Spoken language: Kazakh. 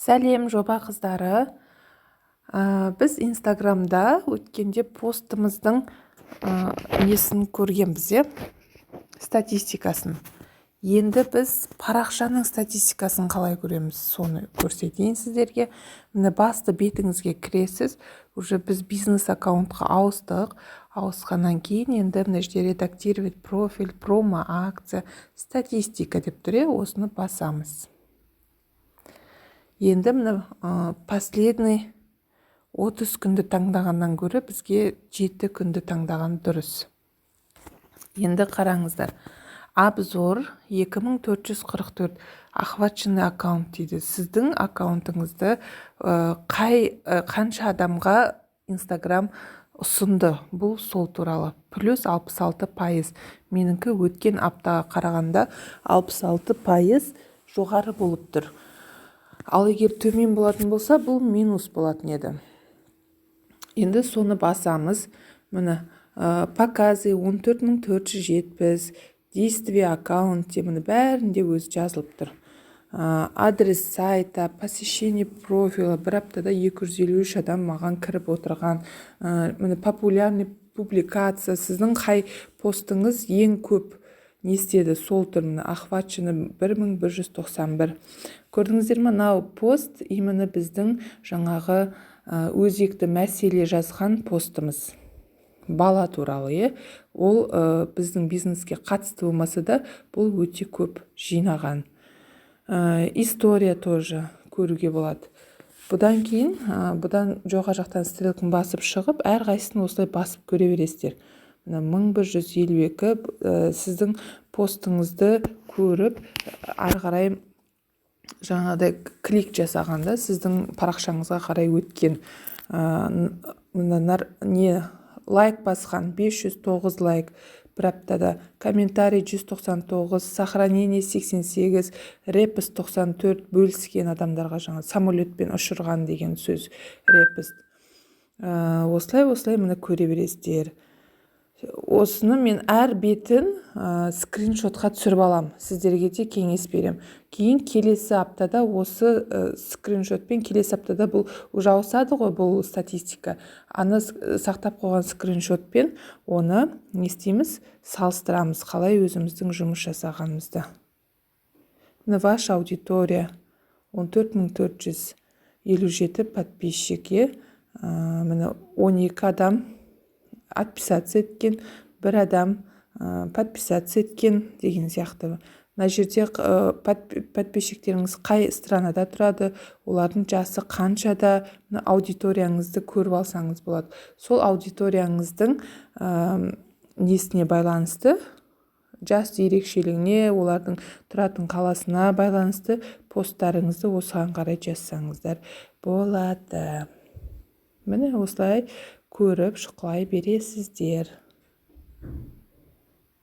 Сәлем жоба қыздары. Біз Инстаграмда өткенде постымыздың несін көргенбіз, статистикасын. Енді біз парақшаның статистикасын қалай көреміз, соны көрсетейін сіздерге. Міне басты бетіңізге кіресіз, уже біз бизнес аккаунтқа ауыстық. Ауысқаннан кейін енді мына жерде редактировать профиль, промо акция, статистика деп тұр, осыны басамыз. Енді мына последний 30 күнді таңдағаннан көрі бізге 7 күнді таңдаған дұрыс. Енді қараңыздар. Обзор 2444 охваченный аккаунт дейді. Сіздің аккаунтыңызды қанша адамға Инстаграм ұсынды, бұл сол туралы. Плюс 66%. Меніңкі өткен аптаға қарағанда 66% жоғары болып тұр. Ал егер төмен болатын болса, бұл минус болатын еді. Енді соны басамыз. Міне показы 14470, действие аккаунте, міне бәрінде өзі жазылып тұр. Адрес сайта, посещение профиля, бір аптада 253 адам маған кіріп отырған. Міне популярный публикация, сіздің қай постыңыз ең көп не істеді, сол түрміне охвачены 1191. Көрдіңіздер ме, мынау пост именно біздің жаңағы өзекті мәселе жазған постымыз. Бала туралы, ол біздің бизнеске қатысты болмаса да, бұл өте көп жинаған. История тоже көруге болады. Бұдан кейін, бұдан жоға жақтан стрелкін басып шығып, әр қайсысын осылай басып көре бересіздер. 1152 сіздің постыңызды көріп, ары қарай жаңағыдай клик жасағанда сіздің парақшаңызға қарай өткен. Лайк басқан 509 лайк бір аптада, комментарий 199, сохранение 88, репост 94, бөліскен адамдарға жаңа самолетпен ұшырған деген сөз репост. Осылай мұны көре бересіздер. Осыны мен әр бетін скриншотқа түсіріп алам. Сіздерге де кеңес берем. Кейін келесі аптада осы скриншотпен, келесі аптада бұл уже ауысады ғой, бұл статистика. Аны сақтап қойған скриншотпен оны не істейміз? Салыстырамыз, қалай өзіміздің жұмыс жасағанымызды. Ваша аудитория 14457 подписчике, 12 адам отписаться еткен, бір адам подписаться еткен деген сияқты. Мына жерде подписчиктеріңіз қай странада тұрады, олардың жасы қаншада, аудиторияңызды көріп алсаңыз болады. Сол аудиторияңыздың несіне байланысты, жас ерекшелігіне, олардың тұратын қаласына байланысты посттарыңызды осыған қарай жазсаңыздар болады. Міне осылай көріп шықлай бересіздер.